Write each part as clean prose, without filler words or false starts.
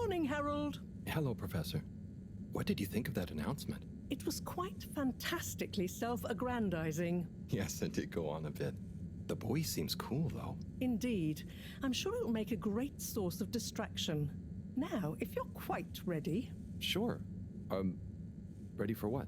Morning, Harold. Hello, Professor. What did you think of that announcement? It was quite fantastically self-aggrandizing. Yes, it did go on a bit. The boy seems cool, though. Indeed. I'm sure it'll make a great source of distraction. Now, if you're quite ready... Sure. Ready for what?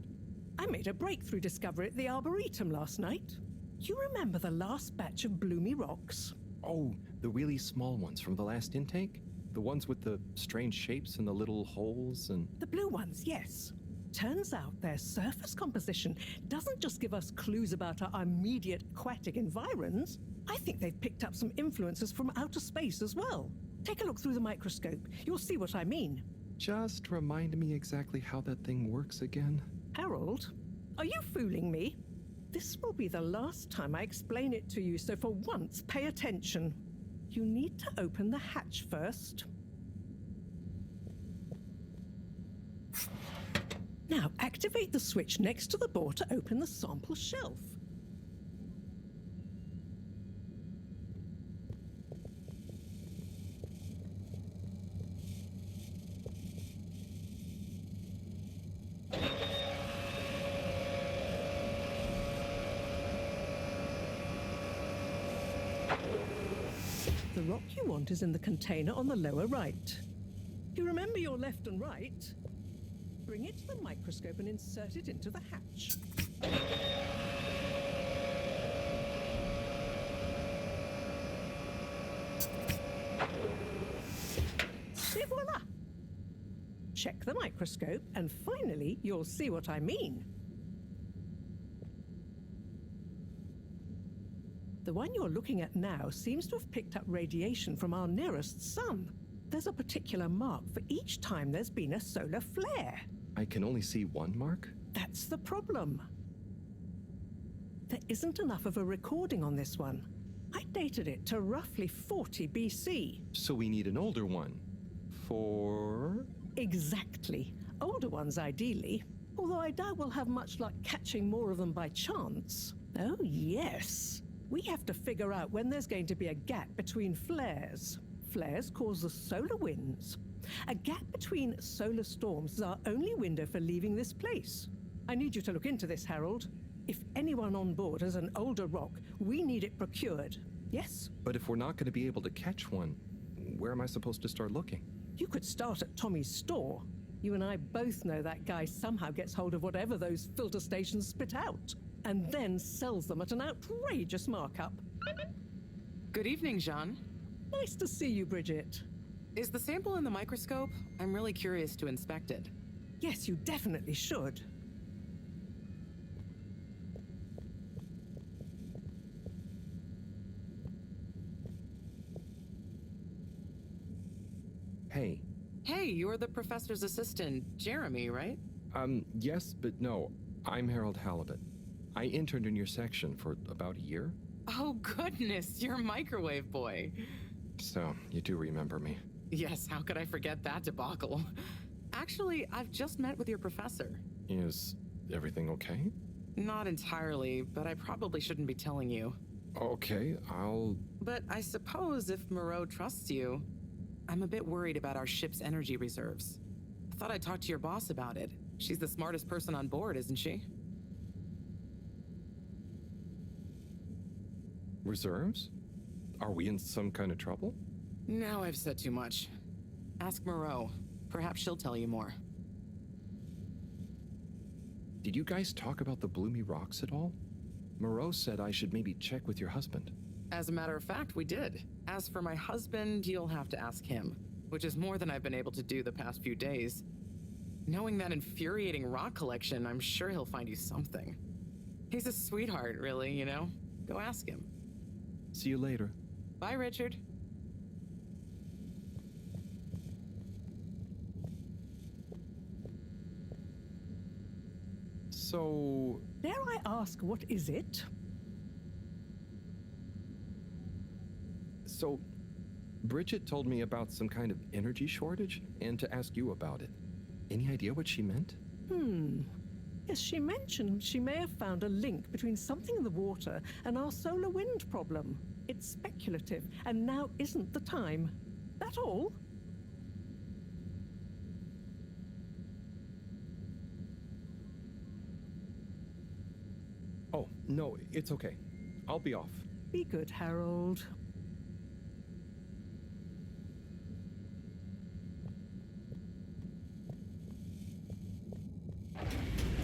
I made a breakthrough discovery at the Arboretum last night. You remember the last batch of bloomy rocks? Oh, the really small ones from the last intake? The ones with the strange shapes and the little holes and... The blue ones, yes. Turns out their surface composition doesn't just give us clues about our immediate aquatic environs. I think they've picked up some influences from outer space as well. Take a look through the microscope. You'll see what I mean. Just remind me exactly how that thing works again. Harold, are you fooling me? This will be the last time I explain it to you, so for once, pay attention. You need to open the hatch first. Now, activate the switch next to the board to open the sample shelf. The rock you want is in the container on the lower right. You remember your left and right? Bring it to the microscope and insert it into the hatch. Et voila! Check the microscope and finally you'll see what I mean. The one you're looking at now seems to have picked up radiation from our nearest sun. There's a particular mark for each time there's been a solar flare. I can only see one mark? That's the problem. There isn't enough of a recording on this one. I dated it to roughly 40 BC. So we need an older one. For... Exactly. Older ones, ideally. Although I doubt we'll have much luck catching more of them by chance. Oh, yes. We have to figure out when there's going to be a gap between flares. Flares cause the solar winds. A gap between solar storms is our only window for leaving this place. I need you to look into this, Harold. If anyone on board has an older rock, we need it procured. Yes? But if we're not going to be able to catch one, where am I supposed to start looking? You could start at Tommy's store. You and I both know that guy somehow gets hold of whatever those filter stations spit out, and then sells them at an outrageous markup. Good evening, Jean. Nice to see you, Bridget. Is the sample in the microscope? I'm really curious to inspect it. Yes, you definitely should. Hey. Hey, you're the professor's assistant, Jeremy, right? Yes, but no. I'm Harold Halibut. I interned in your section for about a year. Oh, goodness, you're microwave boy. So, you do remember me. Yes, how could I forget that debacle? Actually, I've just met with your professor. Is everything okay? Not entirely, but I probably shouldn't be telling you. Okay, I'll... But I suppose if Moreau trusts you, I'm a bit worried about our ship's energy reserves. I thought I'd talk to your boss about it. She's the smartest person on board, isn't she? Reserves? Are we in some kind of trouble? Now I've said too much. Ask Moreau. Perhaps she'll tell you more. Did you guys talk about the bloomy rocks at all? Moreau said I should maybe check with your husband. As a matter of fact, we did. As for my husband, you'll have to ask him, which is more than I've been able to do the past few days. Knowing that infuriating rock collection, I'm sure he'll find you something. He's a sweetheart, really, you know? Go ask him. See you later. Bye, Richard. So... Dare I ask, what is it? So, Bridget told me about some kind of energy shortage and to ask you about it. Any idea what she meant? Yes, she mentioned she may have found a link between something in the water and our solar wind problem. It's speculative, and now isn't the time. That all? No, it's okay. I'll be off. Be good, Harold.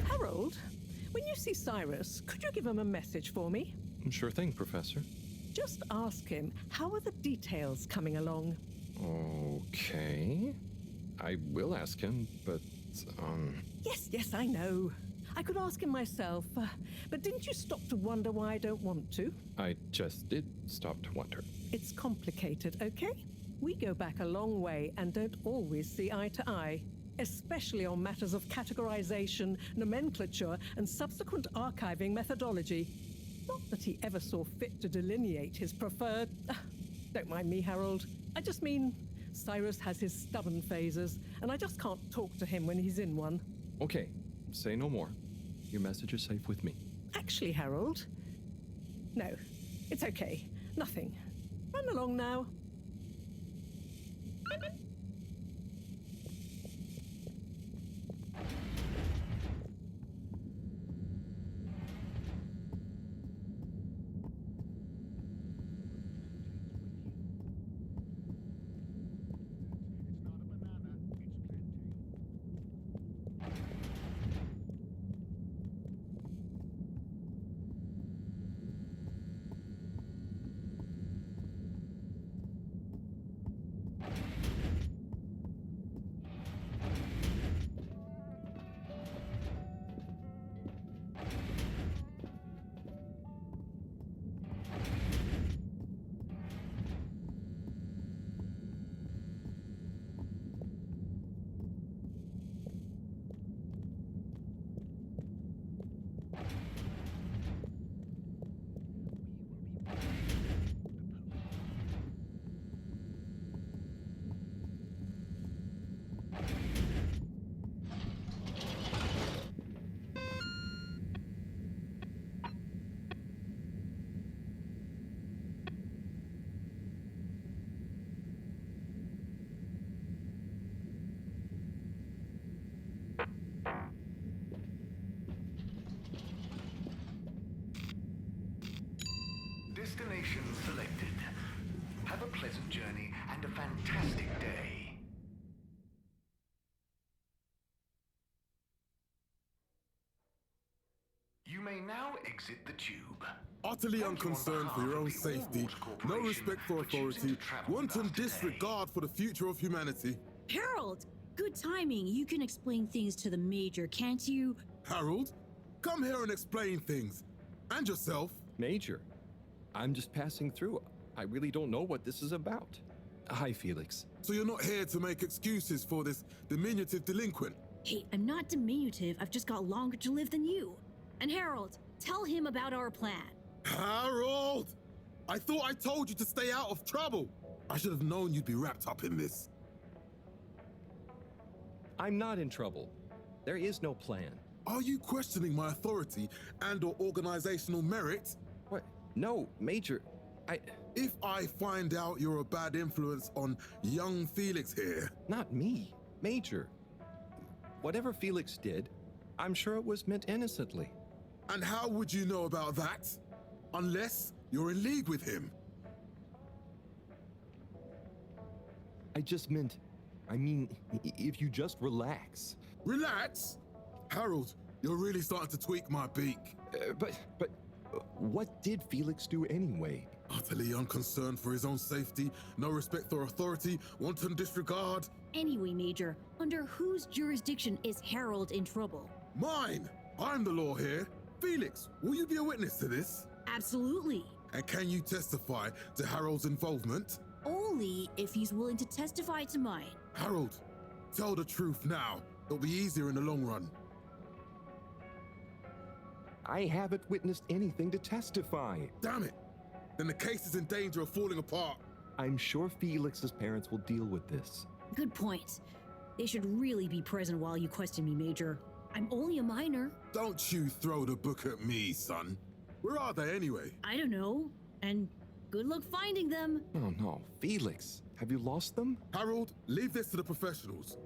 Harold, when you see Cyrus, could you give him a message for me? Sure thing, Professor. Just ask him, how are the details coming along? Okay. I will ask him, but, Yes, I know. I could ask him myself, but didn't you stop to wonder why I don't want to? I just did stop to wonder. It's complicated, okay? We go back a long way and don't always see eye to eye, especially on matters of categorization, nomenclature, and subsequent archiving methodology. Not that he ever saw fit to delineate his preferred... Don't mind me, Harold. I just mean, Cyrus has his stubborn phases, and I just can't talk to him when he's in one. Okay, say no more. Your message is safe with me. Actually, Harold... No, it's okay. Nothing. Run along now. Destination selected. Have a pleasant journey and a fantastic day. You may now exit the tube. Utterly unconcerned for your own safety, no respect for authority, wanton disregard for the future of humanity. Harold! Good timing. You can explain things to the Major, can't you? Harold, come here and explain things. And yourself. Major, I'm just passing through. I really don't know what this is about. Hi, Felix. So you're not here to make excuses for this diminutive delinquent? Hey, I'm not diminutive. I've just got longer to live than you. And Harold, tell him about our plan. Harold! I thought I told you to stay out of trouble. I should have known you'd be wrapped up in this. I'm not in trouble. There is no plan. Are you questioning my authority and/or organizational merit? What? No, Major. If I find out you're a bad influence on young Felix here... Not me. Major. Whatever Felix did, I'm sure it was meant innocently. And how would you know about that? Unless you're in league with him. I mean, if you just relax. Relax? Harold, you're really starting to tweak my beak. But what did Felix do anyway? Utterly unconcerned for his own safety, no respect for authority, wanton disregard. Anyway, Major, under whose jurisdiction is Harold in trouble? Mine! I'm the law here. Felix, will you be a witness to this? Absolutely. And can you testify to Harold's involvement? Only if he's willing to testify to mine. Harold, tell the truth now. It'll be easier in the long run. I haven't witnessed anything to testify. Damn it! Then the case is in danger of falling apart. I'm sure Felix's parents will deal with this. Good point. They should really be present while you question me, Major. I'm only a minor. Don't you throw the book at me, son. Where are they anyway? I don't know. And good luck finding them. Oh no, Felix, have you lost them? Harold, leave this to the professionals.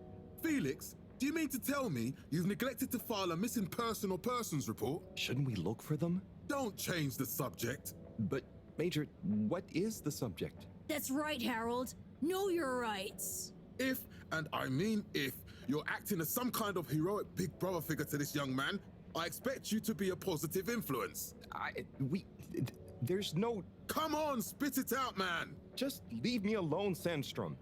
Felix, do you mean to tell me you've neglected to file a missing person or persons report? Shouldn't we look for them? Don't change the subject. But, Major, what is the subject? That's right, Harold. Know your rights. If, and I mean if, you're acting as some kind of heroic big brother figure to this young man, I expect you to be a positive influence. There's no... Come on, spit it out, man. Just leave me alone, Sandstrom.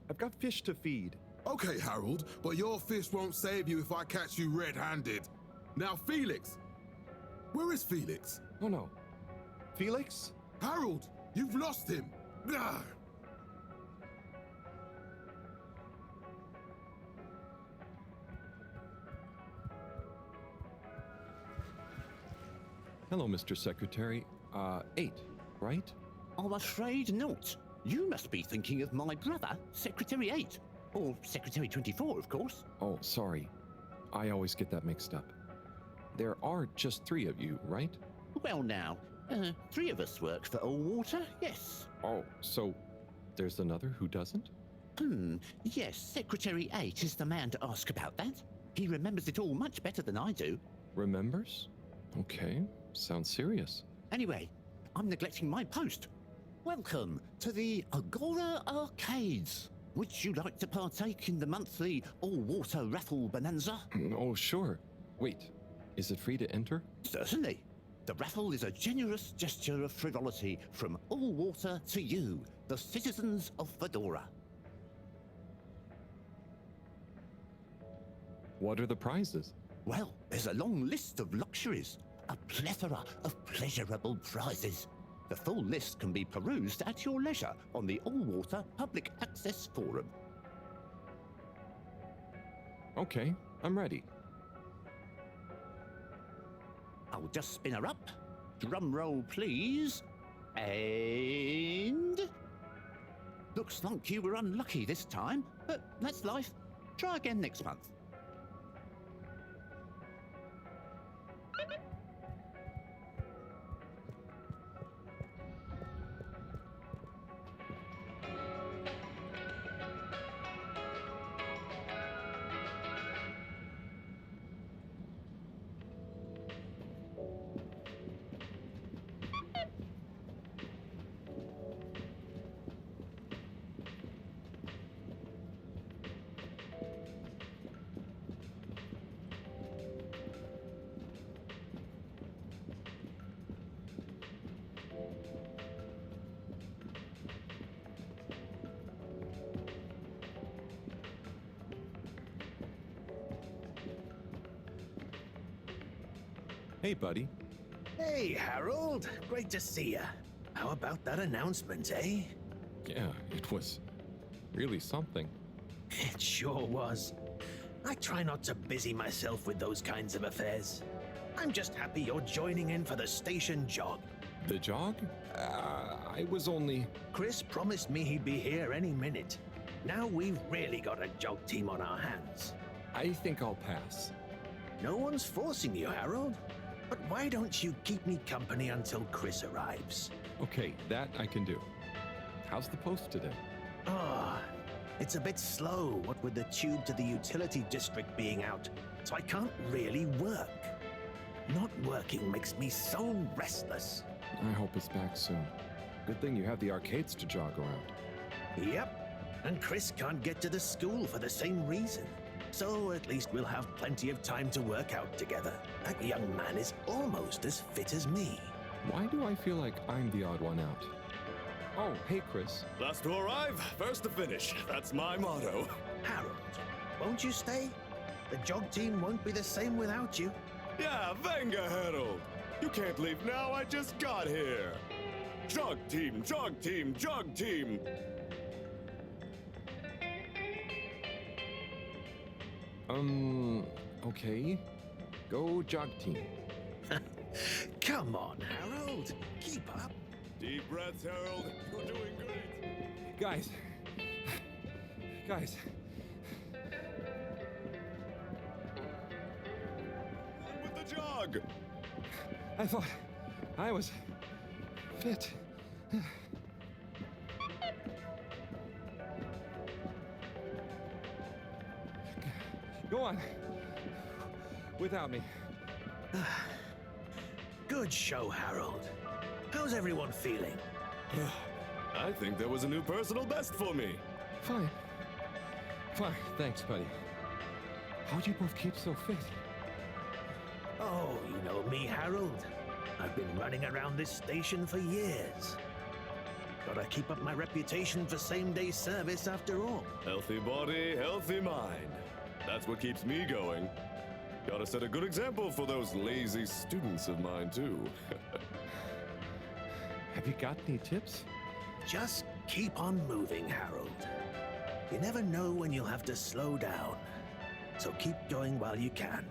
I've got fish to feed. Okay, Harold, but your fish won't save you if I catch you red-handed. Now, Felix. Where is Felix? Oh no. Felix? Harold, you've lost him. Ah. Hello, Mr. Secretary. 8, right? I'm afraid not. You must be thinking of my brother, Secretary 8. Or Secretary 24, of course. Oh, sorry. I always get that mixed up. There are just 3 of you, right? Well now, 3 of us work for Allwater, yes. Oh, so there's another who doesn't? Yes, Secretary 8 is the man to ask about that. He remembers it all much better than I do. Remembers? Okay, sounds serious. Anyway, I'm neglecting my post. Welcome to the Agora Arcades. Would you like to partake in the monthly all-water raffle bonanza? Oh, sure. Wait, is it free to enter? Certainly. The raffle is a generous gesture of frivolity from Allwater to you, the citizens of Fedora. What are the prizes? Well, there's a long list of luxuries, a plethora of pleasurable prizes. The full list can be perused at your leisure on the Allwater Public Access Forum. Okay, I'm ready. I'll just spin her up. Drum roll, please. And... Looks like you were unlucky this time, but that's life. Try again next month. Hey, buddy. Hey, Harold. Great to see ya. How about that announcement, eh? Yeah, it was really something. It sure was. I try not to busy myself with those kinds of affairs. I'm just happy you're joining in for the station jog. The jog? I was only... Chris promised me he'd be here any minute. Now we've really got a jog team on our hands. I think I'll pass. No one's forcing you, Harold. But why don't you keep me company until Chris arrives? Okay, that I can do. How's the post today? Ah, it's a bit slow, what with the tube to the utility district being out, so I can't really work. Not working makes me so restless. I hope it's back soon. Good thing you have the arcades to jog around. Yep, and Chris can't get to the school for the same reason. So at least we'll have plenty of time to work out together. That young man is almost as fit as me. Why do I feel like I'm the odd one out? Oh, hey, Chris. Last to arrive, first to finish. That's my motto. Harold, won't you stay? The jog team won't be the same without you. Yeah, venga, Harold. You can't leave now, I just got here. Jog team, jog team, jog team. Okay. Go jog team. Come on, Harold. Keep up. Deep breaths, Harold. You're doing great. Guys. On with the jog. I thought I was fit. Go on. Without me. Good Good show, Harold. How's everyone feeling? I think there was a new personal best for me. Fine. Fine, thanks, buddy. How'd you both keep so fit? Oh, you know me, Harold. I've been running around this station for years. Gotta keep up my reputation for same-day service after all. Healthy body, healthy mind. That's what keeps me going. Gotta set a good example for those lazy students of mine, too. Have you got any tips? Just keep on moving, Harold. You never know when you'll have to slow down. So keep going while you can.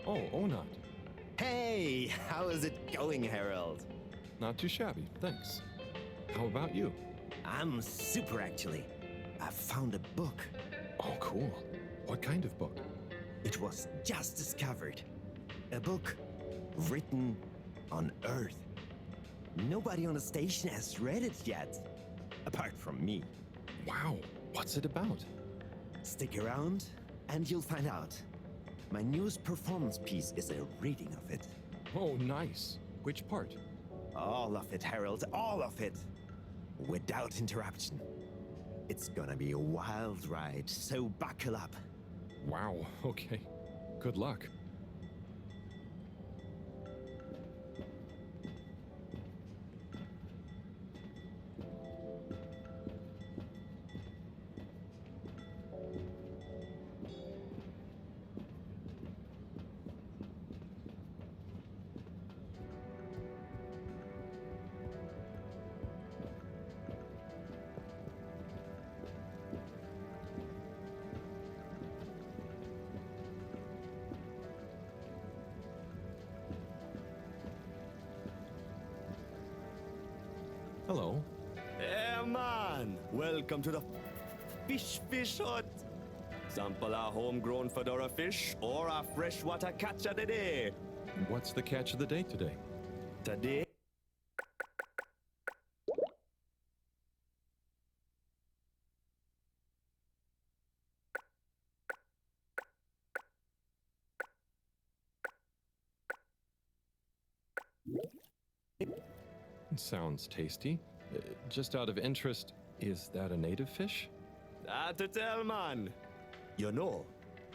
Oh, Onat. Hey, how is it going, Harold? Not too shabby, thanks. How about you? I'm super, actually. I found a book. Oh, cool. What kind of book? It was just discovered. A book written on Earth. Nobody on the station has read it yet, apart from me. Wow, what's it about? Stick around, and you'll find out. My newest performance piece is a reading of it. Oh, nice. Which part? All of it, Harold, all of it. Without interruption. It's gonna be a wild ride, so buckle up. Wow, okay. Good luck. Hello. Hey, man! Welcome to the fish hut. Sample our homegrown fedora fish or our freshwater catch of the day. What's the catch of the day today? Today, Sounds tasty. Just out of interest, is that a native fish? to tell, man. You know,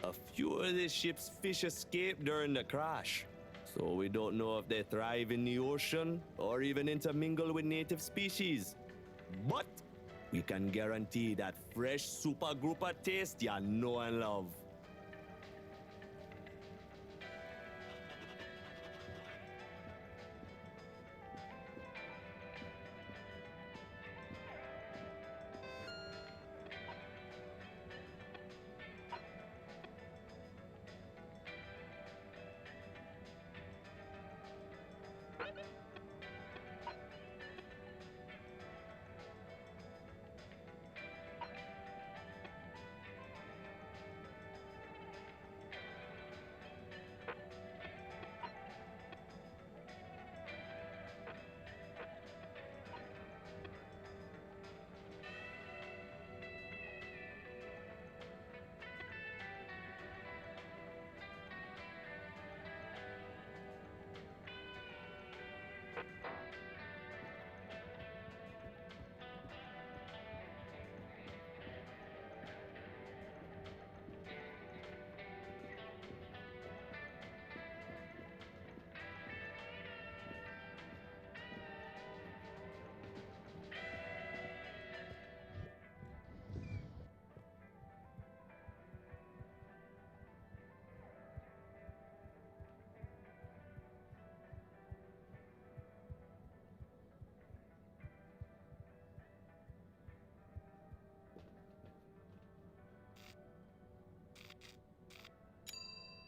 a few of the ship's fish escaped during the crash. So we don't know if they thrive in the ocean or even intermingle with native species. But we can guarantee that fresh super grouper taste you know and love.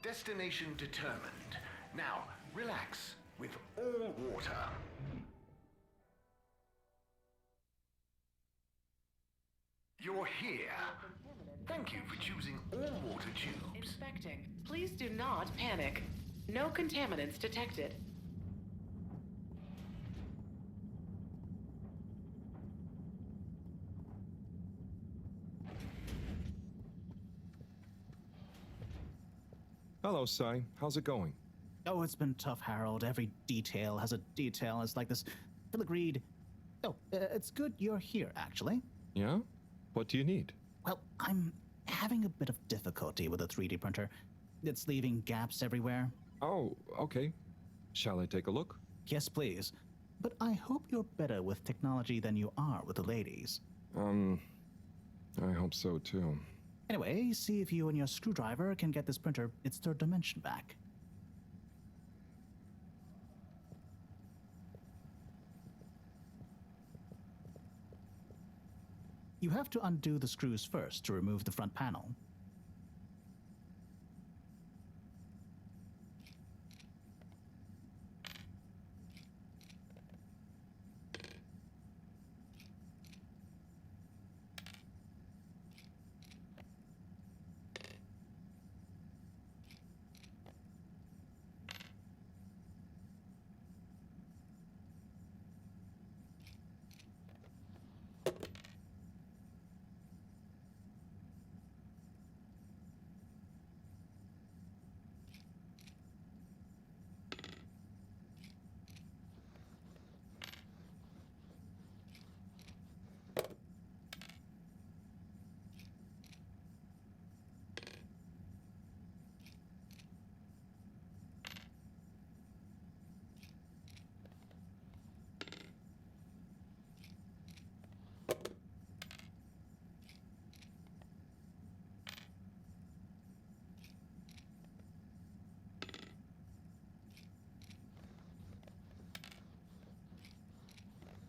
Destination determined. Now, relax with all water. You're here. Thank you for choosing all water tubes. Inspecting. Please do not panic. No contaminants detected. Hello, Sai. How's it going? Oh, it's been tough, Harold. Every detail has a detail. It's like this filigreed. Oh, it's good you're here, actually. Yeah? What do you need? Well, I'm having a bit of difficulty with the 3D printer. It's leaving gaps everywhere. Oh, okay. Shall I take a look? Yes, please. But I hope you're better with technology than you are with the ladies. I hope so too. Anyway, see if you and your screwdriver can get this printer its third dimension back. You have to undo the screws first to remove the front panel.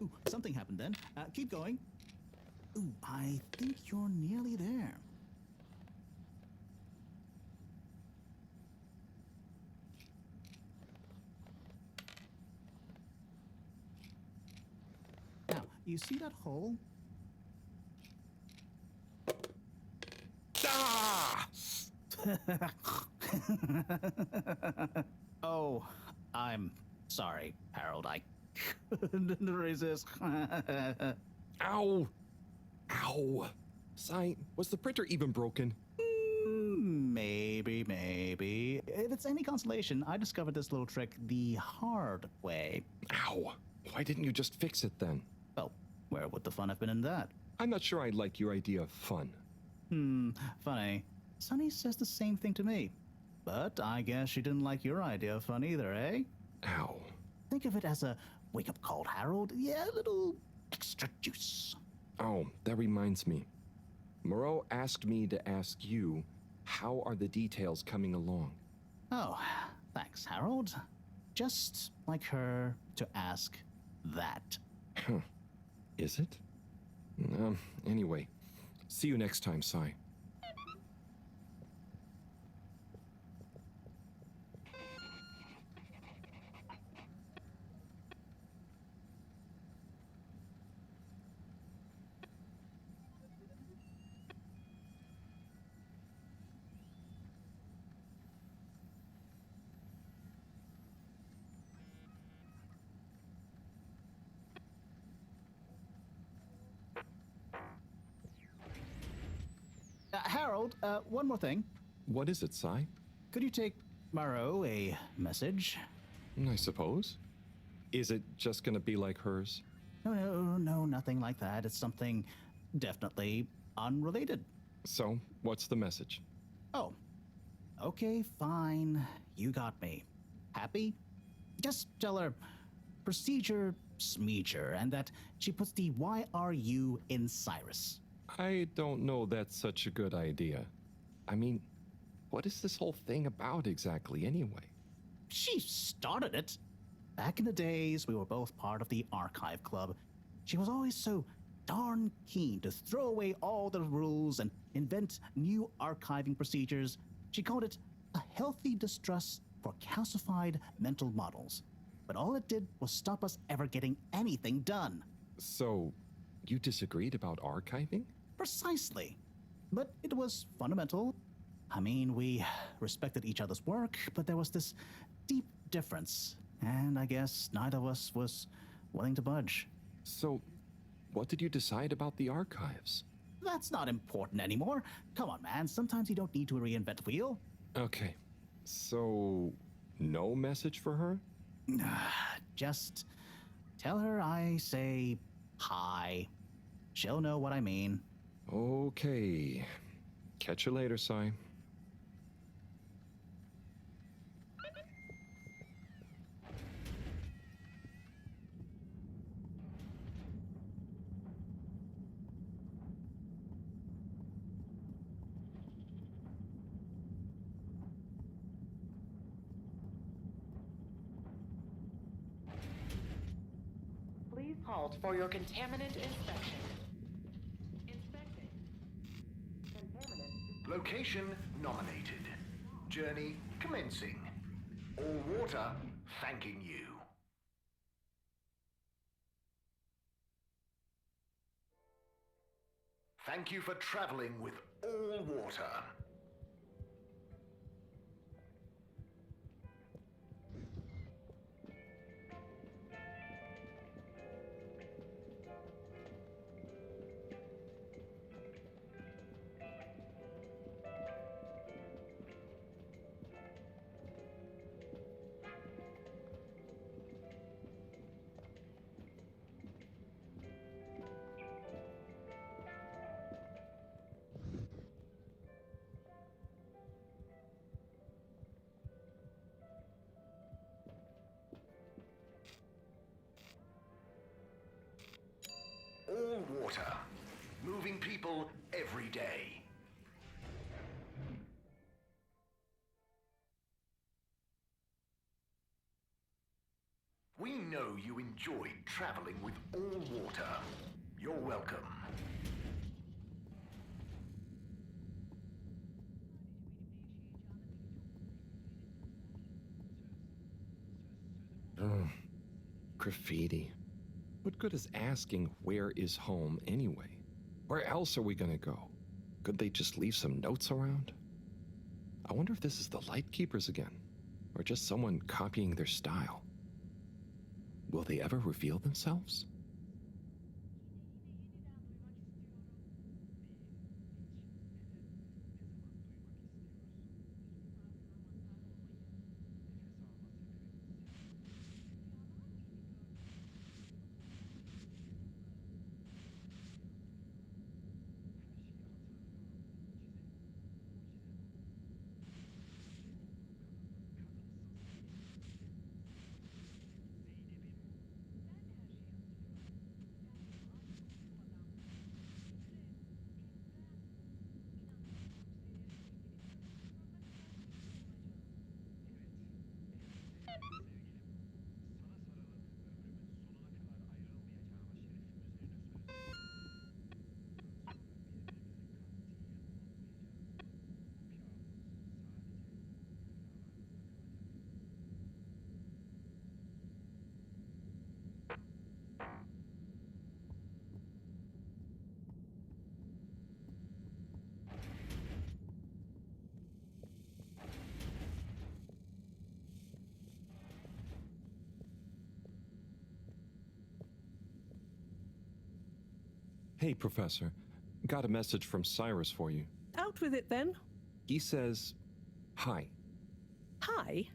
Ooh, something happened then. Keep going. Ooh, I think you're nearly there. Now, you see that hole? Ah! Oh, I'm sorry, Harold. I couldn't resist. Ow! Ow! Sai, was the printer even broken? Maybe. If it's any consolation, I discovered this little trick the hard way. Ow! Why didn't you just fix it then? Well, where would the fun have been in that? I'm not sure I like your idea of fun. Funny. Sunny says the same thing to me. But I guess she didn't like your idea of fun either, eh? Ow. Think of it as a wake-up call, Harold. Yeah, a little extra juice. Oh, that reminds me. Moreau asked me to ask you, how are the details coming along? Oh, thanks, Harold. Just like her to ask that. Huh. Is it? Anyway, see you next time, Sai. Harold, one more thing. What is it, Sai? Could you take Moreau a message? I suppose. Is it just gonna be like hers? No, nothing like that. It's something definitely unrelated. So, what's the message? Oh, okay, fine. You got me. Happy? Just tell her procedure smeeger and that she puts the YRU in Cyrus. I don't know that's such a good idea. I mean, what is this whole thing about exactly, anyway? She started it. Back in the days, we were both part of the Archive Club. She was always so darn keen to throw away all the rules and invent new archiving procedures. She called it a healthy distrust for calcified mental models. But all it did was stop us ever getting anything done. So, you disagreed about archiving? Precisely. But it was fundamental. I mean, we respected each other's work, but there was this deep difference. And I guess neither of us was willing to budge. So, what did you decide about the archives? That's not important anymore. Come on, man. Sometimes you don't need to reinvent the wheel. Okay. So, no message for her? Just tell her I say hi. She'll know what I mean. Okay. Catch you later, Sai. Please halt for your contaminant inspection. Inspecting. Contaminant. Location nominated. Journey commencing. All water thanking you. Thank you for traveling with all water. All water. Moving people every day. We know you enjoyed traveling with all water. You're welcome. Ugh. Graffiti. What good is asking where is home anyway? Where else are we gonna go? Could they just leave some notes around? I wonder if this is the Lightkeepers again, or just someone copying their style. Will they ever reveal themselves? Hey, Professor. Got a message from Cyrus for you. Out with it then. He says, hi. Hi?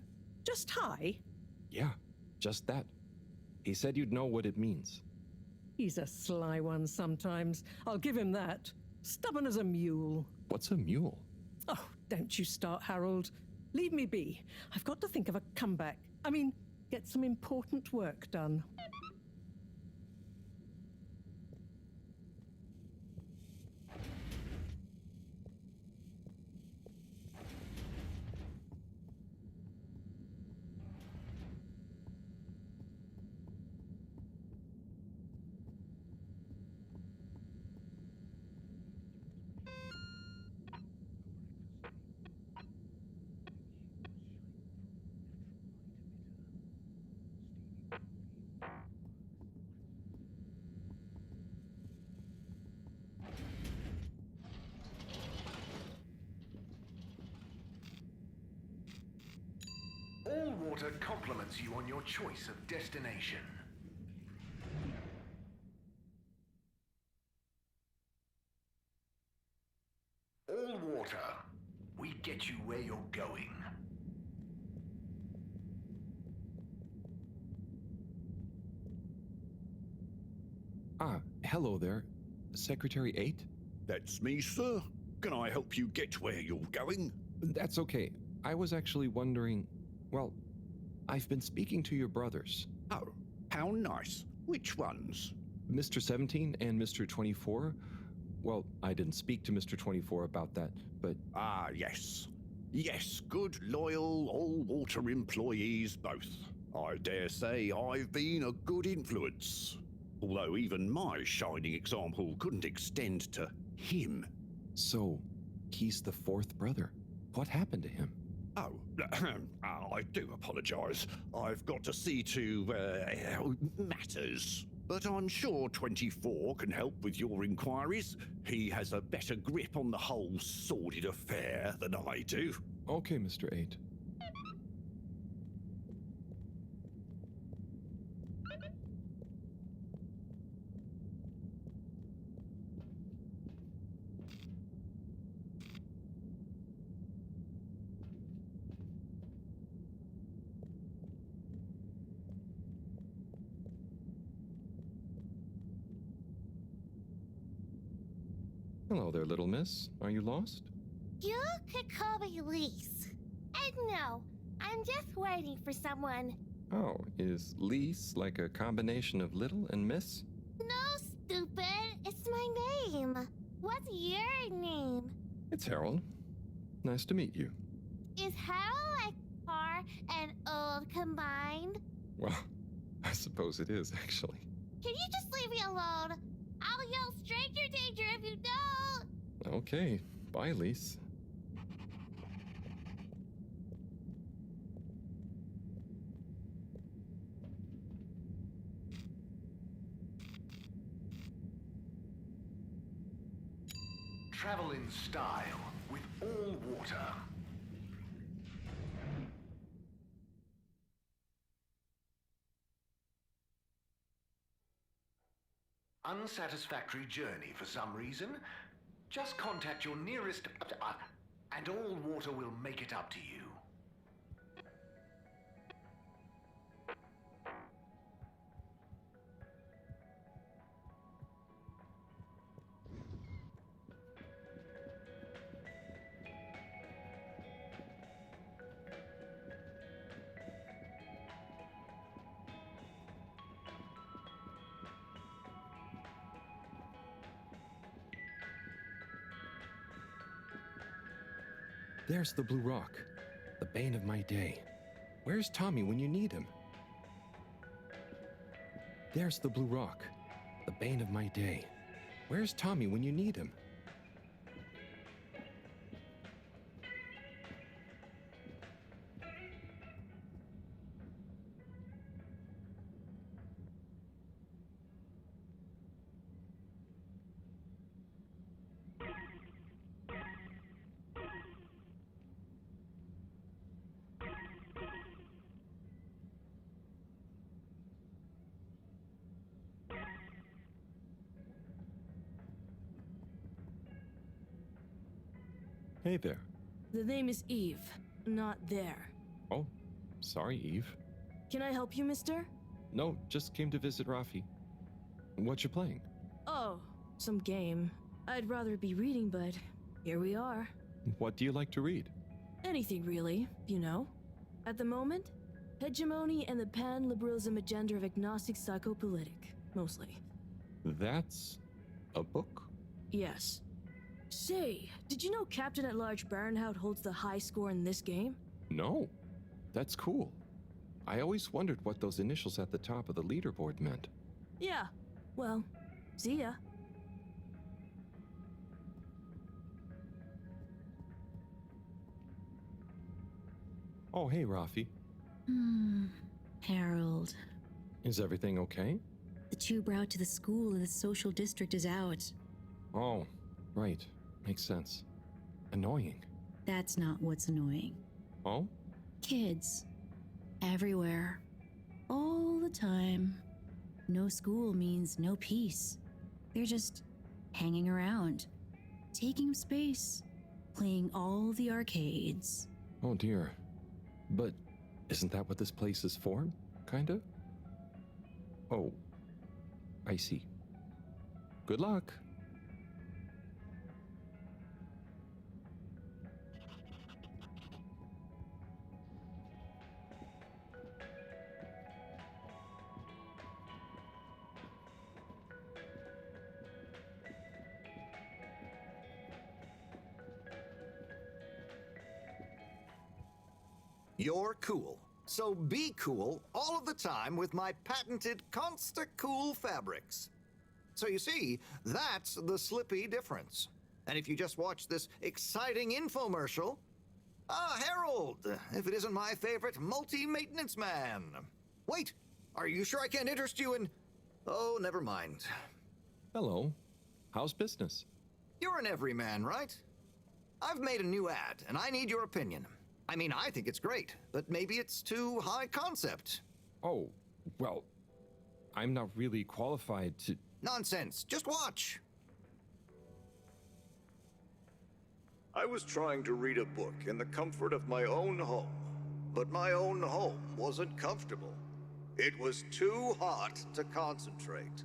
Just hi? Yeah, just that. He said you'd know what it means. He's a sly one sometimes. I'll give him that. Stubborn as a mule. What's a mule? Oh, don't you start, Harold. Leave me be. I've got to think of a comeback. I mean, get some important work done. All water compliments you on your choice of destination. All water. We get you where you're going. Ah, hello there. Secretary 8? That's me, sir. Can I help you get where you're going? That's okay. I was actually wondering. Well, I've been speaking to your brothers. Oh, how nice. Which ones? Mr. 17 and Mr. 24. Well, I didn't speak to Mr. 24 about that, but. Ah, yes. Yes, good, loyal, all-water employees both. I dare say I've been a good influence. Although even my shining example couldn't extend to him. So, he's the fourth brother. What happened to him? Oh, I do apologize. I've got to see to matters. But I'm sure 24 can help with your inquiries. He has a better grip on the whole sordid affair than I do. Okay, Mr. 8. Hello there, little miss. Are you lost? You could call me Lise. And no, I'm just waiting for someone. Oh, is Lise like a combination of little and miss? No, stupid. It's my name. What's your name? It's Harold. Nice to meet you. Is Harold like car and old combined? Well, I suppose it is, actually. Can you just leave me alone? I'll yell stranger danger if you don't. Okay, bye, Lise. Travel in style with all water. Unsatisfactory journey for some reason? Just contact your nearest and all water will make it up to you. There's the Blue Rock, the bane of my day. Where's Tommy when you need him? There's the Blue Rock, the bane of my day. Where's Tommy when you need him? Hey there. The name is Eve, not there. Oh, sorry, Eve. Can I help you, mister? No, just came to visit Rafi. What you playing? Oh, some game. I'd rather be reading, but here we are. What do you like to read? Anything really, you know. At the moment, hegemony and the pan-liberalism agenda of agnostic psychopolitic, mostly. That's a book? Yes. Say, did you know Captain at Large Baronhout holds the high score in this game? No. That's cool. I always wondered what those initials at the top of the leaderboard meant. Yeah. Well, see ya. Oh, hey, Rafi. Harold. Is everything okay? The tube route to the school in the social district is out. Oh, right. Makes sense. Annoying. That's not what's annoying. Oh? Kids. Everywhere. All the time. No school means no peace. They're just hanging around. Taking space. Playing all the arcades. Oh dear. But isn't that what this place is for? Kinda? Oh, I see. Good luck. You're cool. So be cool all of the time with my patented Consta-Cool fabrics. So you see, that's the Slippy difference. And if you just watch this exciting infomercial, Harold, if it isn't my favorite multi-maintenance man. Wait, are you sure I can't interest you in... Oh, never mind. Hello. How's business? You're an everyman, right? I've made a new ad, and I need your opinion. I mean, I think it's great, but maybe it's too high concept. Oh, well, I'm not really qualified to... Nonsense. Just watch. I was trying to read a book in the comfort of my own home, but my own home wasn't comfortable. It was too hot to concentrate.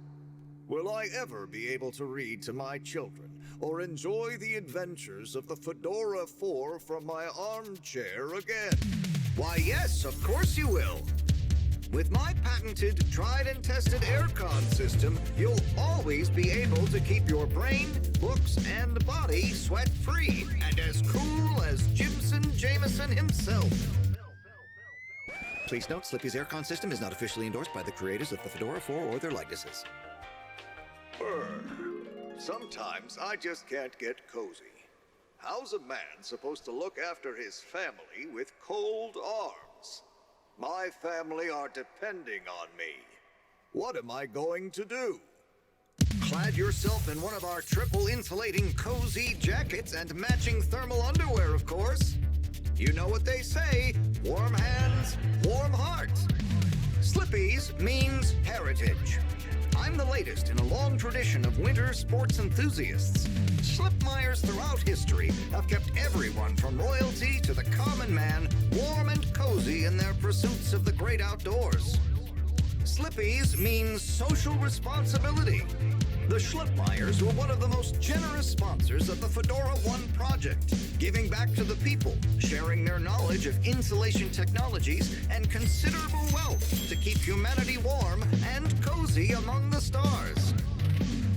Will I ever be able to read to my children or enjoy the adventures of the Fedora 4 from my armchair again? Why, yes, of course you will. With my patented, tried and tested aircon system, you'll always be able to keep your brain, books, and body sweat-free and as cool as Jimson Jameson himself. Please note, Slippy's aircon system is not officially endorsed by the creators of the Fedora 4 or their likenesses. Sometimes I just can't get cozy. How's a man supposed to look after his family with cold arms? My family are depending on me. What am I going to do? Clad yourself in one of our triple insulating cozy jackets and matching thermal underwear, of course. You know what they say, warm hands, warm heart. Slippy's means heritage. I'm the latest in a long tradition of winter sports enthusiasts. Slipmeyers throughout history have kept everyone from royalty to the common man warm and cozy in their pursuits of the great outdoors. Slippy's means social responsibility. The Schlipmeyers were one of the most generous sponsors of the Fedora 1 project, giving back to the people, sharing their knowledge of insulation technologies and considerable wealth to keep humanity warm and cozy among the stars.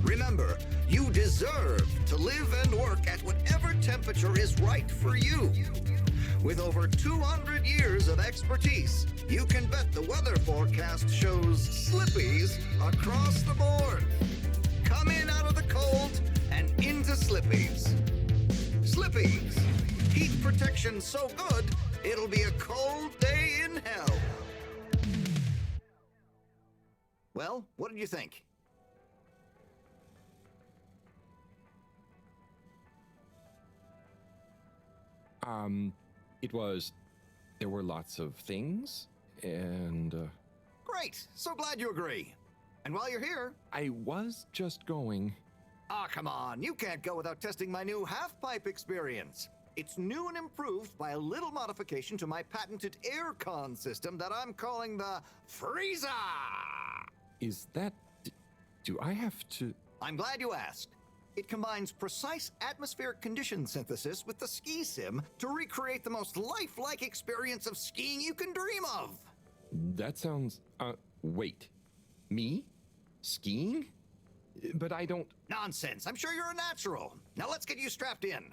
Remember, you deserve to live and work at whatever temperature is right for you. With over 200 years of expertise, you can bet the weather forecast shows Slippies across the board. Come in out of the cold and into Slippies. Slippies. Heat protection so good, it'll be a cold day in hell. Well, what did you think? There were lots of things, and... Great! So glad you agree. And while you're here... I was just going... Ah, come on. You can't go without testing my new half-pipe experience. It's new and improved by a little modification to my patented aircon system that I'm calling the Freezer! Is that... do I have to... I'm glad you asked. It combines precise atmospheric condition synthesis with the ski sim to recreate the most lifelike experience of skiing you can dream of. That sounds... wait. Me? Skiing? But I don't... Nonsense. I'm sure you're a natural. Now let's get you strapped in.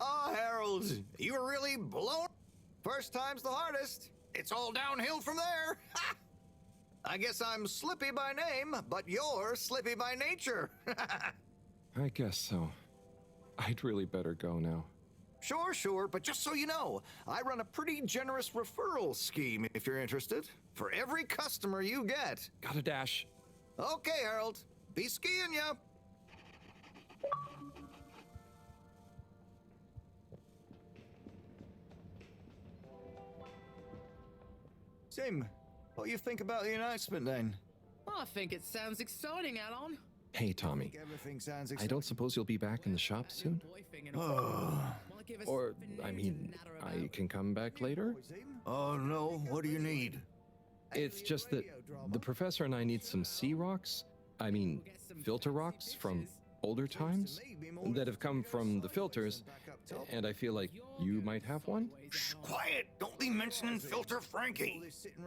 Oh, Harold, you were really blown. First time's the hardest. It's all downhill from there. I guess I'm Slippy by name, but you're Slippy by nature. I guess so. I'd really better go now. Sure, but just so you know, I run a pretty generous referral scheme if you're interested. For every customer you get. Gotta dash. Okay, Harold. Be skiing ya. Tim, what do you think about the announcement then? I think it sounds exciting, Alon. Hey, Tommy. Everything sounds I don't suppose you'll be back in the shop soon? Or, I mean, I can come back later? Oh no, what do you need? It's just that the professor and I need some sea rocks. I mean, filter rocks from older times that have come from the filters, and I feel like you might have one? Shh, quiet! Don't be mentioning Filter Frankie!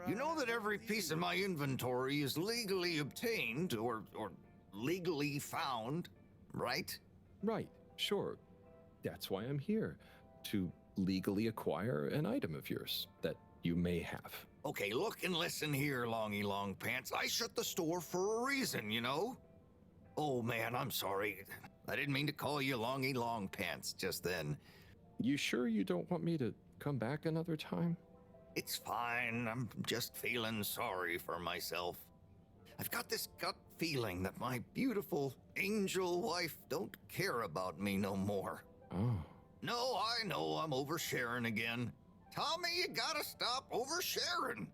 You know that every piece of my inventory is legally obtained, or legally found, right? Right, sure. That's why I'm here, to legally acquire an item of yours that you may have. Okay, look and listen here, Longy Long Pants. I shut the store for a reason, you know? Oh man, I'm sorry. I didn't mean to call you Longy Long Pants just then. You sure you don't want me to come back another time? It's fine. I'm just feeling sorry for myself. I've got this gut feeling that my beautiful angel wife don't care about me no more. Oh. No, I know I'm oversharing again. Tommy, you gotta stop oversharing.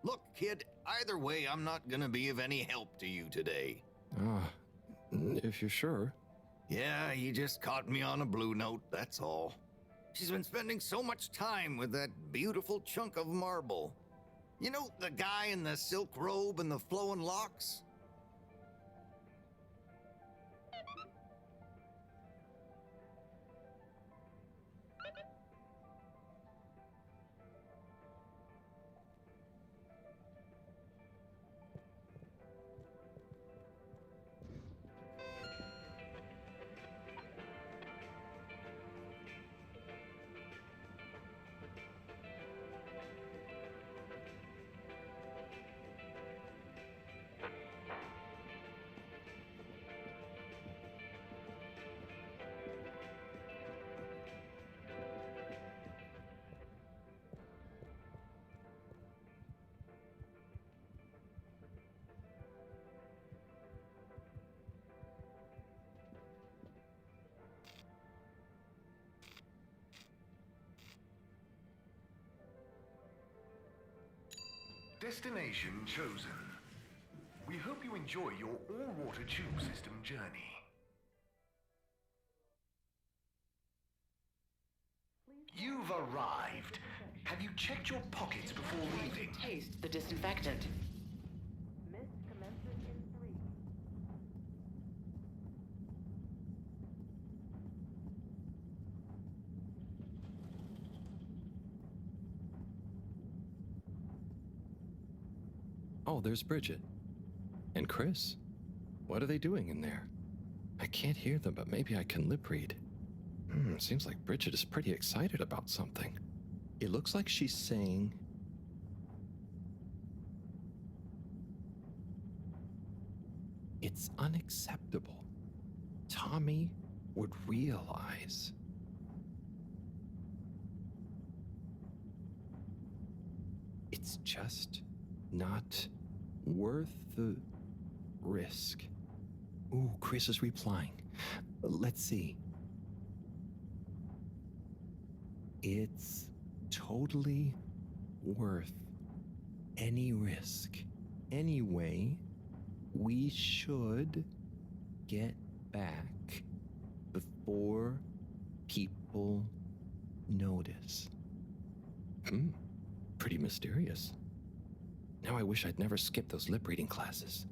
Look, kid, either way, I'm not gonna be of any help to you today. If you're sure. Yeah, you just caught me on a blue note, that's all. She's been spending so much time with that beautiful chunk of marble. You know, the guy in the silk robe and the flowing locks? Destination chosen. We hope you enjoy your all-water tube system journey. You've arrived. Have you checked your pockets before leaving? Taste the disinfectant. Oh, there's Bridget. And Chris. What are they doing in there? I can't hear them, but maybe I can lip read. Seems like Bridget is pretty excited about something. It looks like she's saying... It's unacceptable. Tommy would realize... It's just not worth the risk. Ooh, Chris is replying. Let's see. It's totally worth any risk. Anyway, we should get back before people notice. Pretty mysterious. Now I wish I'd never skipped those lip reading classes.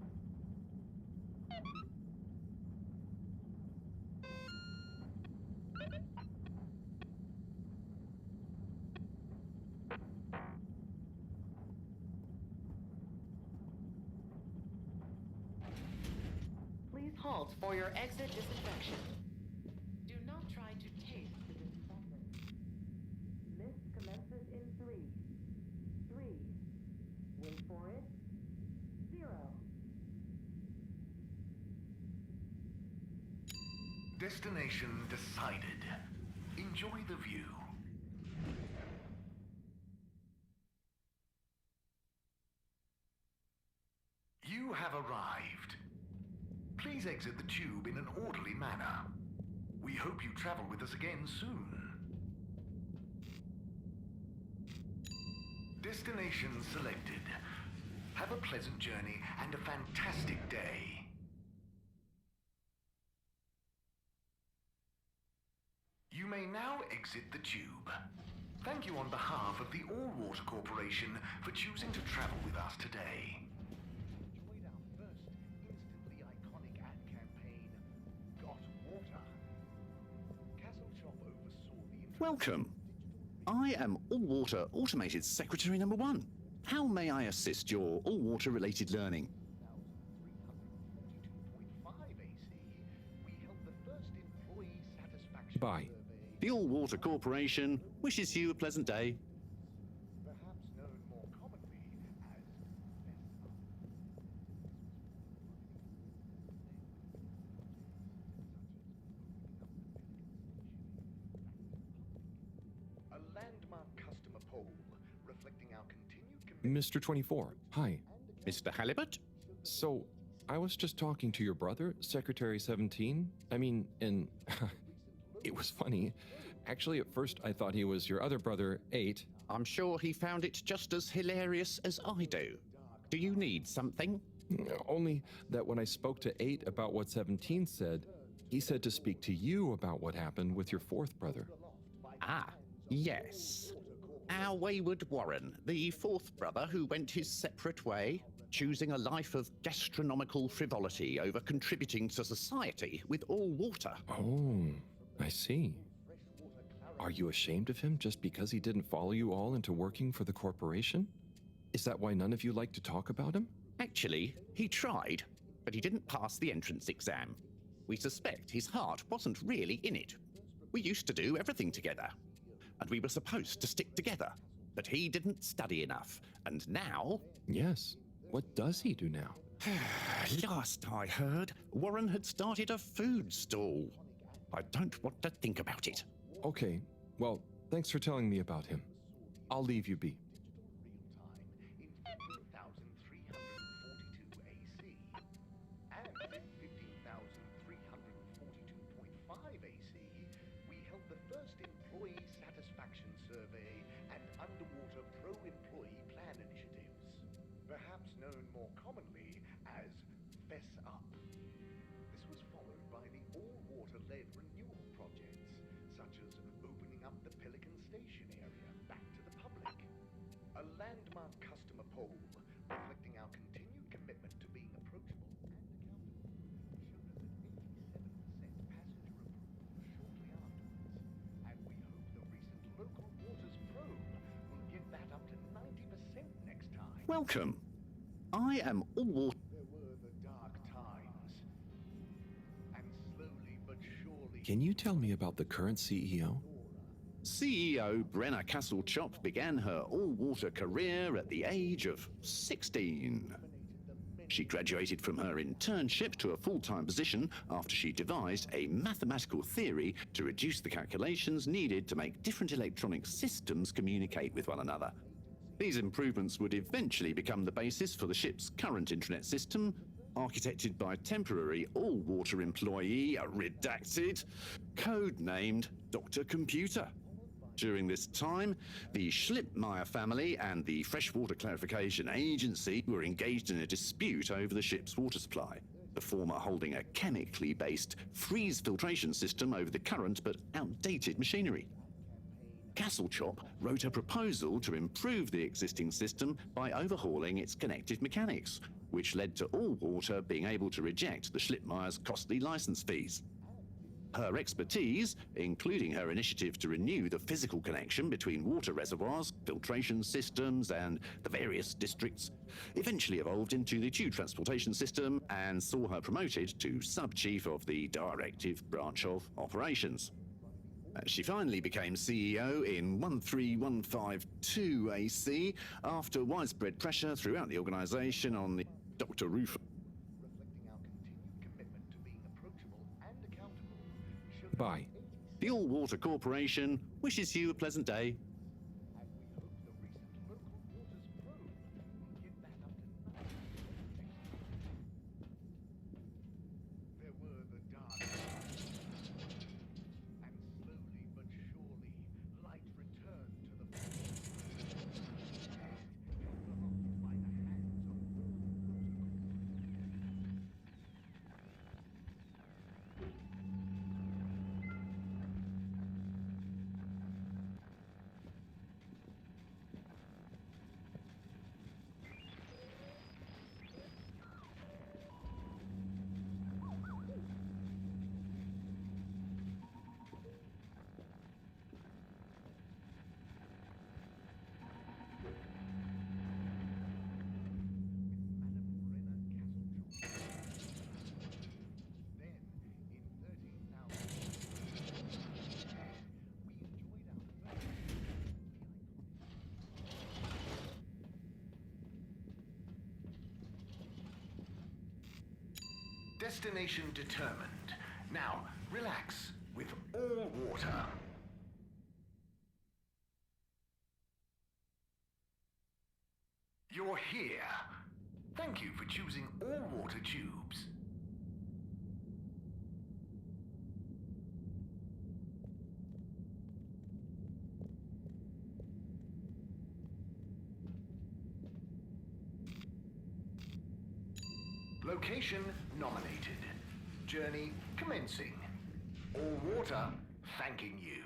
Please halt for your exit disinfection. Do not try to taste the disinfectant. Mist commences in 3. 3. Wait for it. 0. Destination decided. Enjoy the view. You have arrived. Please exit the tube in an orderly manner. We hope you travel with us again soon. Destination selected. Have a pleasant journey and a fantastic day. You may now exit the tube. Thank you on behalf of the All Water Corporation for choosing to travel with us today. Enjoyed our first instantly iconic ad campaign, Got Water. Castle Shop oversaw the... Welcome. I am All Water Automated Secretary number 1. How may I assist your all water related learning? Bye. The All Water Corporation wishes you a pleasant day. Perhaps known more commonly as a landmark customer poll reflecting our continued commitment. Mr. 24, hi. Mr. Halibut? So, I was just talking to your brother, Secretary 17. And it was funny. Actually, at first I thought he was your other brother, 8. I'm sure he found it just as hilarious as I do. Do you need something? Only that when I spoke to 8 about what 17 said, he said to speak to you about what happened with your 4th brother. Ah, yes. Our wayward Warren, the 4th brother who went his separate way, choosing a life of gastronomical frivolity over contributing to society with all water. Oh, I see. Are you ashamed of him just because he didn't follow you all into working for the corporation? Is that why none of you like to talk about him? Actually, he tried, but he didn't pass the entrance exam. We suspect his heart wasn't really in it. We used to do everything together, and we were supposed to stick together, but he didn't study enough, and now... Yes. What does he do now? Last I heard, Warren had started a food stall. I don't want to think about it. Okay, well, thanks for telling me about him. I'll leave you be. In 15,342 AC and 15,342.5 AC, we held the first employee satisfaction survey and underwater pro-employee plan initiatives, perhaps known more commonly as Fess Up. This was followed by the all-water-led renewal projects, such as opening up the Pelican Station area back to the public. A landmark customer poll reflecting our continued commitment to being approachable and accountable showed us an 87% passenger approval shortly afterwards, and we hope the recent local waters probe will get that up to 90% next time. Welcome. I am All Water... There were the dark times, and slowly but surely... Can you tell me about the current CEO? CEO Brenna Castlechop began her all-water career at the age of 16. She graduated from her internship to a full-time position after she devised a mathematical theory to reduce the calculations needed to make different electronic systems communicate with one another. These improvements would eventually become the basis for the ship's current intranet system, architected by temporary all-water employee, redacted, code-named Dr. Computer. During this time, the Schlippmeyer family and the Freshwater Clarification Agency were engaged in a dispute over the ship's water supply, the former holding a chemically based freeze filtration system over the current but outdated machinery. Castlechop wrote a proposal to improve the existing system by overhauling its connective mechanics, which led to All Water being able to reject the Schlippmeyer's costly license fees. Her expertise, including her initiative to renew the physical connection between water reservoirs, filtration systems, and the various districts, eventually evolved into the tube transportation system and saw her promoted to sub-chief of the directive branch of operations. She finally became CEO in 13152 AC after widespread pressure throughout the organization on the Dr. Roof. Bye. The All Water Corporation wishes you a pleasant day. Destination determined. Now, relax with all water. You're here. Thank you for choosing all water tubes. Location nominated. Journey commencing. All water thanking you.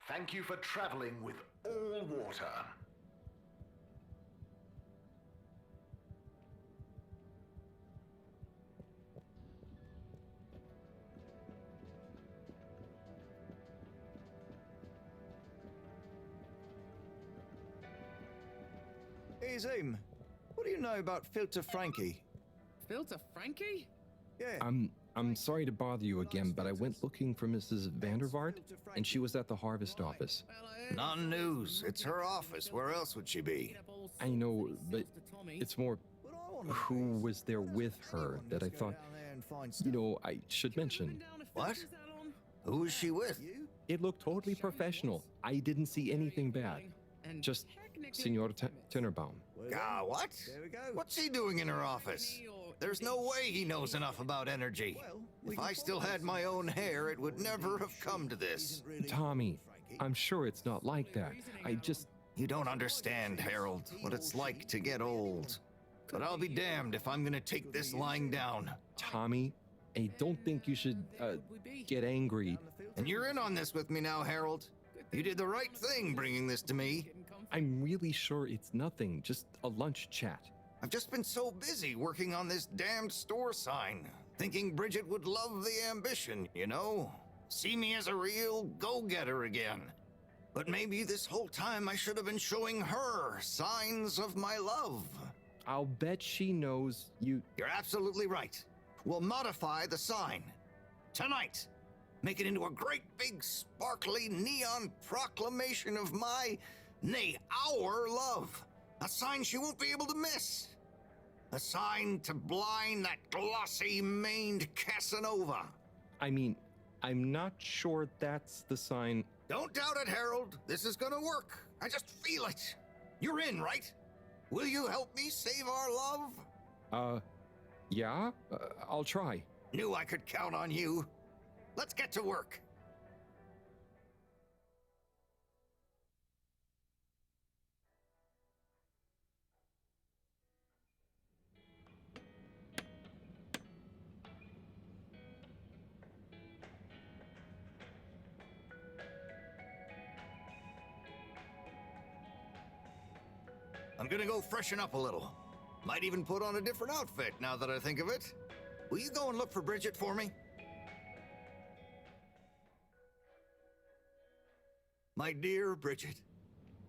Thank you for traveling with all water. Hey, Zoom. What do you know about Filter Frankie? Filter Frankie? Yeah. I'm sorry to bother you again, but I went looking for Mrs. Vandervaart, and she was at the harvest office. Non-news. It's her office. Where else would she be? I know, but it's more who was there with her that I thought, I should mention. What? Who was she with? It looked totally professional. I didn't see anything bad. Just Senor Tinnerbaum. Ah, what? What's he doing in her office? There's no way he knows enough about energy. If I still had my own hair, it would never have come to this. Tommy, I'm sure it's not like that. You don't understand, Harold, what it's like to get old. But I'll be damned if I'm gonna take this lying down. Tommy, I don't think you should, get angry. And you're in on this with me now, Harold. You did the right thing bringing this to me. I'm really sure it's nothing, just a lunch chat. I've just been so busy working on this damned store sign, thinking Bridget would love the ambition, you know? See me as a real go-getter again. But maybe this whole time I should have been showing her signs of my love. I'll bet she knows you... You're absolutely right. We'll modify the sign. Tonight. Make it into a great big sparkly neon proclamation of my, nay, our love. A sign she won't be able to miss. A sign to blind that glossy-maned Casanova. I mean, I'm not sure that's the sign... Don't doubt it, Harold. This is gonna work. I just feel it. You're in, right? Will you help me save our love? Yeah? I'll try. Knew I could count on you. Let's get to work. I'm gonna go freshen up a little. Might even put on a different outfit now that I think of it. Will you go and look for Bridget for me? My dear Bridget,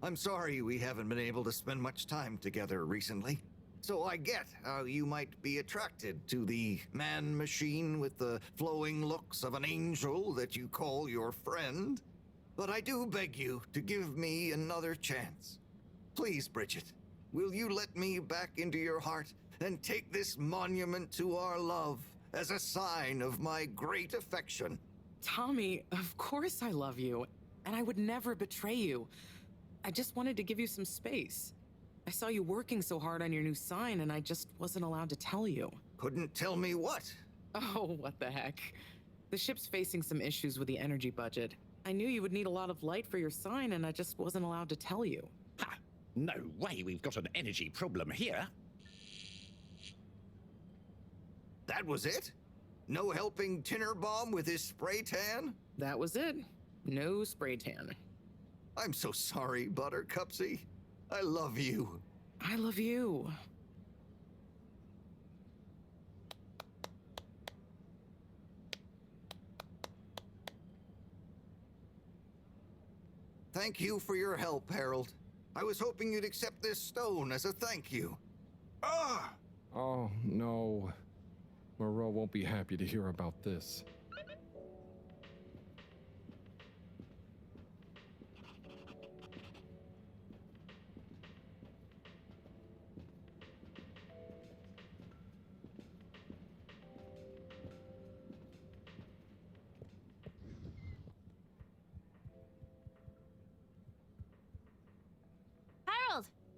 I'm sorry we haven't been able to spend much time together recently. So I get how you might be attracted to the man-machine with the flowing looks of an angel that you call your friend. But I do beg you to give me another chance. Please, Bridget, will you let me back into your heart and take this monument to our love as a sign of my great affection? Tommy, of course I love you, and I would never betray you. I just wanted to give you some space. I saw you working so hard on your new sign, and I just wasn't allowed to tell you. Couldn't tell me what? Oh, what the heck. The ship's facing some issues with the energy budget. I knew you would need a lot of light for your sign, and I just wasn't allowed to tell you. Ha! No way we've got an energy problem here. That was it? No helping Tinnerbaum with his spray tan? That was it. No spray tan. I'm so sorry, Buttercupsy. I love you. I love you. Thank you for your help, Harold. I was hoping you'd accept this stone as a thank you. Ah! Oh, no. Moreau won't be happy to hear about this.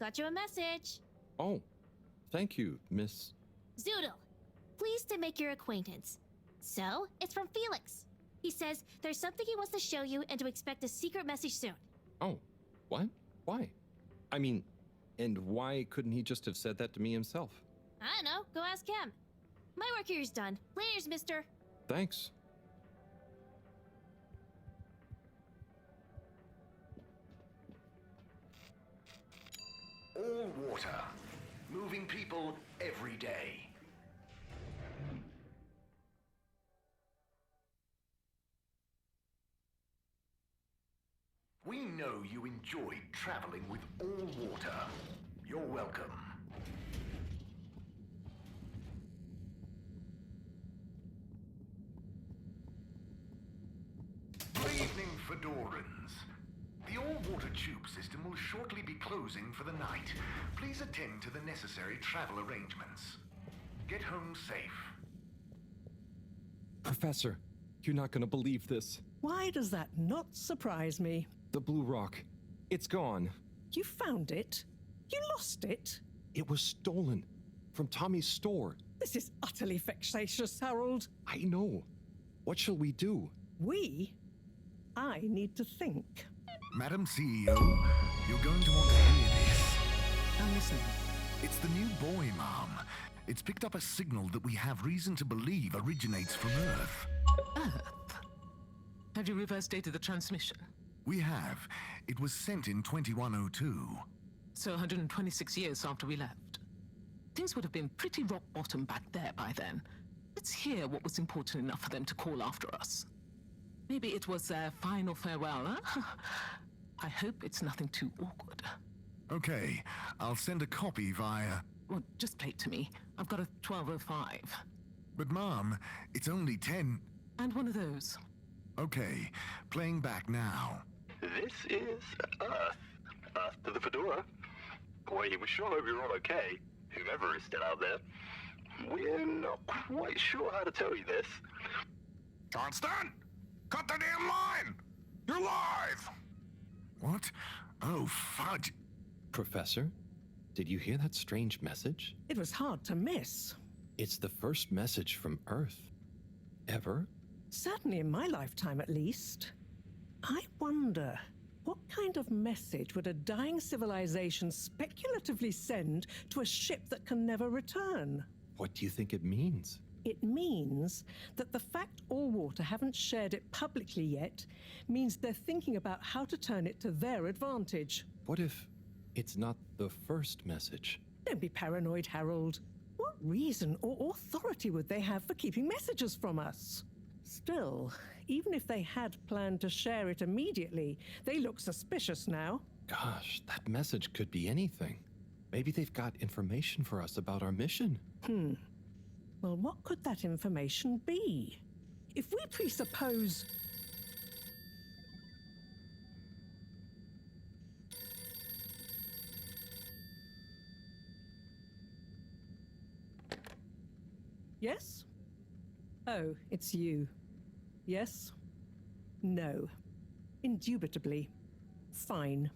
Got you a message. Oh, thank you, Miss. Zoodle, pleased to make your acquaintance. So, it's from Felix. He says there's something he wants to show you and to expect a secret message soon. Oh, what? Why? I mean, and why couldn't he just have said that to me himself? I don't know. Go ask him. My work here is done. Laters, mister. Thanks. All water. Moving people every day. We know you enjoyed traveling with All Water. You're welcome. Good evening, Fedorans. The all-water tube system will shortly be closing for the night. Please attend to the necessary travel arrangements. Get home safe. Professor, you're not going to believe this. Why does that not surprise me? The blue rock. It's gone. You found it? You lost it? It was stolen from Tommy's store. This is utterly vexatious, Harold. I know. What shall we do? We? I need to think. Madam CEO, you're going to want to hear this. I'm listening. It's the new boy, Mom. It's picked up a signal that we have reason to believe originates from Earth. Earth? Have you reverse dated the transmission? We have. It was sent in 2102. So 126 years after we left. Things would have been pretty rock bottom back there by then. Let's hear what was important enough for them to call after us. Maybe it was their final farewell, huh? I hope it's nothing too awkward. Okay, I'll send a copy via... Well, just play it to me. I've got a 1205. But Mom, it's only 10... And one of those. Okay, playing back now. This is Earth. Earth to the Fedora. We sure hope you're all okay, whoever is still out there. We're not quite sure how to tell you this. Constant! Cut the damn line! You're live! What? Oh, fudge. Professor, did you hear that strange message? It was hard to miss. It's the first message from Earth. Ever? Certainly in my lifetime, at least. I wonder, what kind of message would a dying civilization speculatively send to a ship that can never return? What do you think it means? It means that the fact All Water haven't shared it publicly yet means they're thinking about how to turn it to their advantage. What if it's not the first message? Don't be paranoid, Harold. What reason or authority would they have for keeping messages from us? Still, even if they had planned to share it immediately, they look suspicious now. Gosh, that message could be anything. Maybe they've got information for us about our mission. Well, what could that information be? If we presuppose... Yes? Oh, it's you. Yes? No. Indubitably. Fine.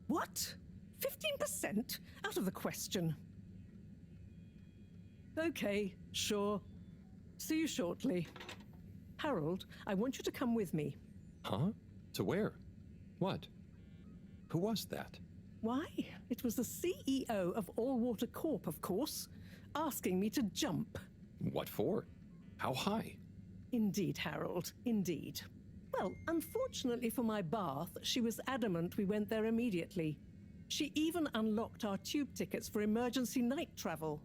What? 15%? Out of the question. Okay, sure. See you shortly. Harold, I want you to come with me. Huh? To where? What? Who was that? Why, it was the CEO of All Water Corp, of course, asking me to jump. What for? How high? Indeed, Harold, indeed. Well, unfortunately for my bath, she was adamant we went there immediately. She even unlocked our tube tickets for emergency night travel.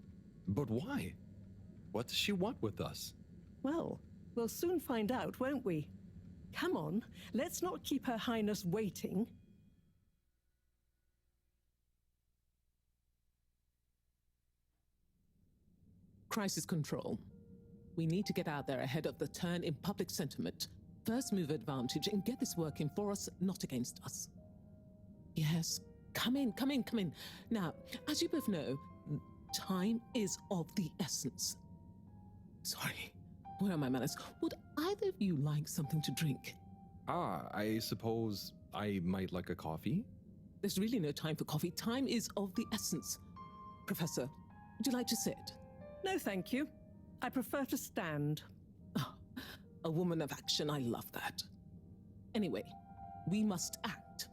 But why? What does she want with us? Well, we'll soon find out, won't we? Come on, let's not keep Her Highness waiting. Crisis control. We need to get out there ahead of the turn in public sentiment. First move advantage and get this working for us, not against us. Yes, come in. Now, as you both know, time is of the essence. Sorry, where are my manners? Would either of you like something to drink? I suppose I might like a coffee. There's really no time for coffee. Time is of the essence. Professor, would you like to sit? No, thank you. I prefer to stand. Ah, a woman of action, I love that. Anyway, we must act.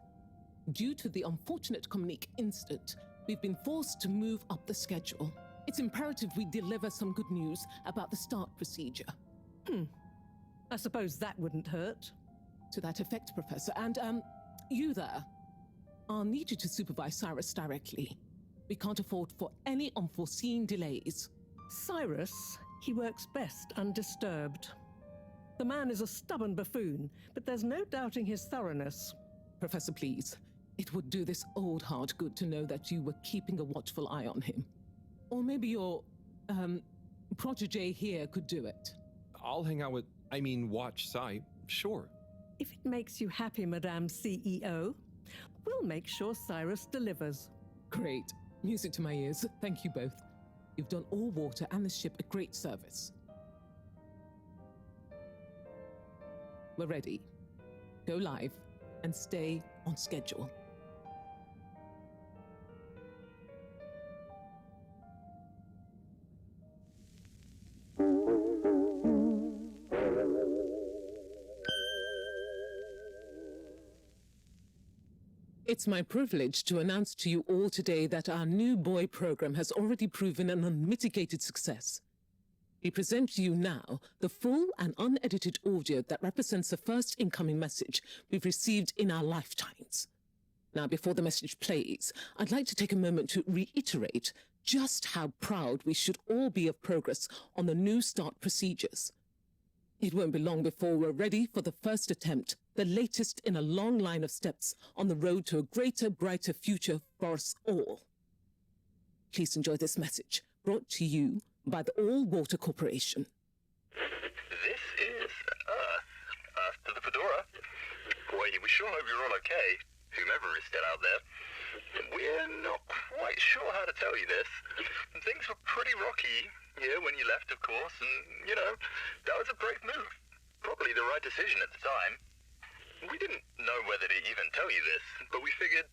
Due to the unfortunate Communique incident, we've been forced to move up the schedule. It's imperative we deliver some good news about the start procedure. I suppose that wouldn't hurt. To that effect, Professor. And, you there. I'll need you to supervise Cyrus directly. We can't afford for any unforeseen delays. Cyrus, he works best undisturbed. The man is a stubborn buffoon, but there's no doubting his thoroughness. Professor, please. It would do this old heart good to know that you were keeping a watchful eye on him. Or maybe your, protege here could do it. I'll hang out with, watch Cy, sure. If it makes you happy, Madame CEO, we'll make sure Cyrus delivers. Great. Music to my ears. Thank you both. You've done all water and the ship a great service. We're ready. Go live and stay on schedule. It's my privilege to announce to you all today that our new boy program has already proven an unmitigated success. We present to you now the full and unedited audio that represents the first incoming message we've received in our lifetimes. Now, before the message plays, I'd like to take a moment to reiterate just how proud we should all be of progress on the new start procedures. It won't be long before we're ready for the first attempt, the latest in a long line of steps on the road to a greater, brighter future for us all. Please enjoy this message, brought to you by the All Water Corporation. This is Earth to the Fedora. We sure hope you're all okay, whomever is still out there. We're not quite sure how to tell you this. Things were pretty rocky here when you left, of course, and, that was a brave move. Probably the right decision at the time. We didn't know whether to even tell you this, but we figured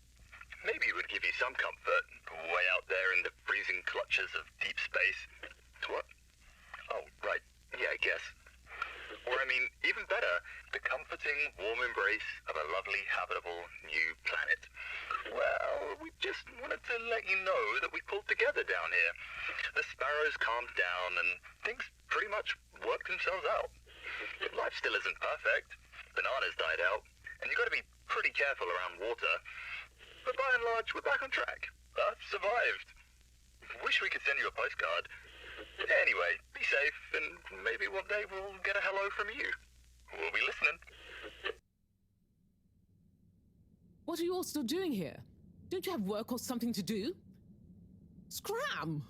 maybe it would give you some comfort way out there in the freezing clutches of deep space. What? Oh, right. Yeah, I guess. Or, even better, the comforting, warm embrace of a lovely, habitable new planet. Well, we just wanted to let you know that we pulled together down here. The sparrows calmed down and things pretty much worked themselves out. Life still isn't perfect. Bananas died out, and you got to be pretty careful around water. But by and large, we're back on track. Earth survived. Wish we could send you a postcard. Anyway, be safe, and maybe one day we'll get a hello from you. We'll be listening. What are you all still doing here? Don't you have work or something to do? Scram!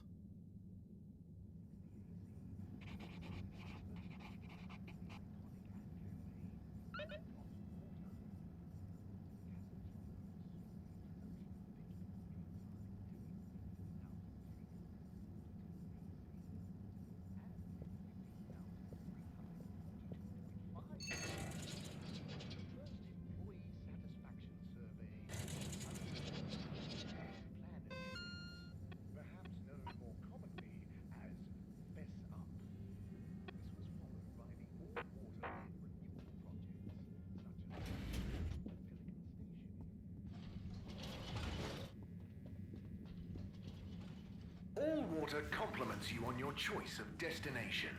All Water compliments you on your choice of destination.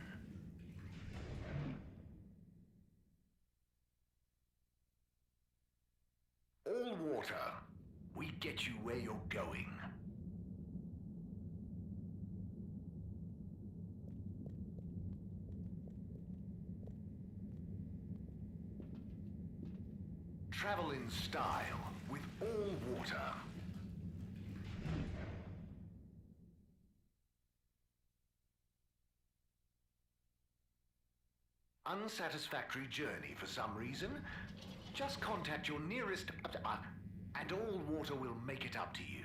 All Water, we get you where you're going. Travel in style with All Water. Unsatisfactory journey for some reason? Just contact your nearest and All Water will make it up to you.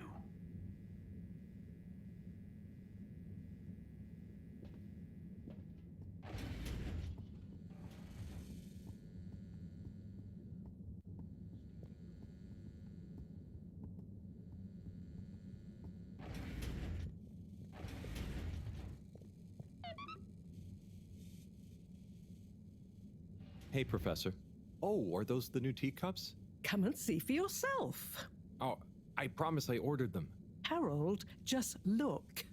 Hey, Professor. Oh, are those the new teacups? Come and see for yourself. Oh, I promise I ordered them. Harold, just look.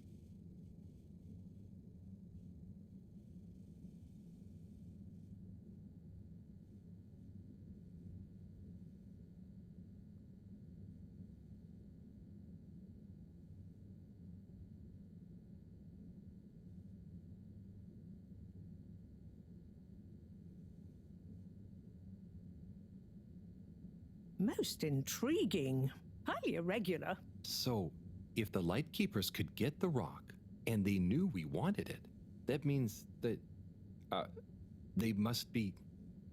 Most intriguing. Highly irregular. So, if the Lightkeepers could get the rock, and they knew we wanted it, that means that, they must be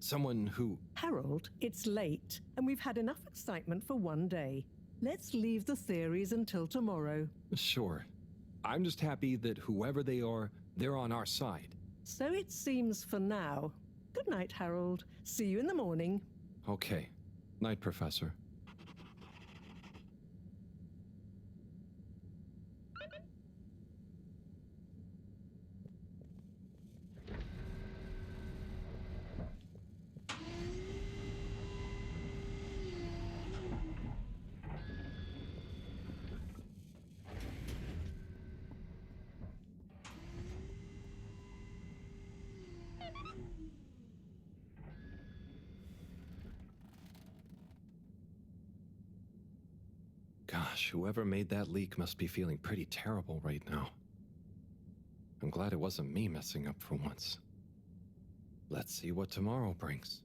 someone who... Harold, it's late, and we've had enough excitement for one day. Let's leave the theories until tomorrow. Sure. I'm just happy that whoever they are, they're on our side. So it seems for now. Good night, Harold. See you in the morning. Okay. Night, Professor. Gosh, whoever made that leak must be feeling pretty terrible right now. I'm glad it wasn't me messing up for once. Let's see what tomorrow brings.